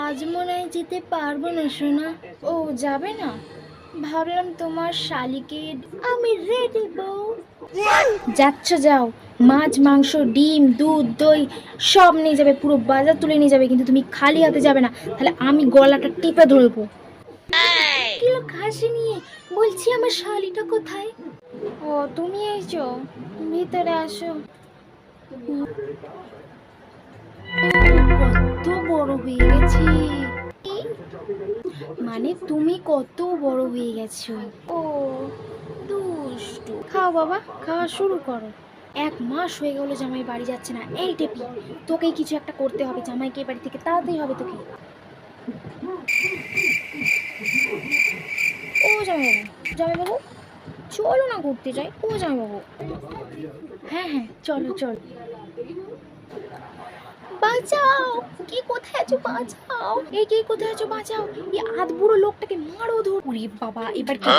আজ মনে হয় যেতে পারবো না সোনা। ও যাবে না? ভাবলাম তোমার শালিকে আমি রেডি বউ। যাচ্ছ যাও, মাছ মাংস ডিম দুধ দই সব নিয়ে যাবে, পুরো বাজার তুলে নিয়ে যাবে, কিন্তু তুমি খালি হাতে যাবে না, তাহলে আমি গলাটা টিপে ধরবো। কিলো খাসি নিয়ে বলছি আমার শালিটা কোথায়? ও তুমি এইছো, ভিতরে আসো। কত বড় হয়ে গেছি, মানে তুমি কত বড় হয়ে গেছো। ও দুষ্টু, খাও বাবা, খাওয়া শুরু করো। 1 মাস হয়ে গেল জামাই বাড়ি যাচ্ছে না। এই টেপি, তোকেই কিছু একটা করতে হবে, জামাইকে বাড়ি থেকে তাড়াতেই হবে তোকে। ও জামাইবাবু, জামাইবাবু চলো না ঘুরতে যাই। ও জামাইবাবু, হ্যাঁ হ্যাঁ চলো চলো। বাঁচাও, কে কোথায় আছো বাঁচাও, এই কে কোথায় আছো বাঁচাও, এই আধ বুড়ো লোকটাকে মারো ধর। ওরে বাবা, এবার কি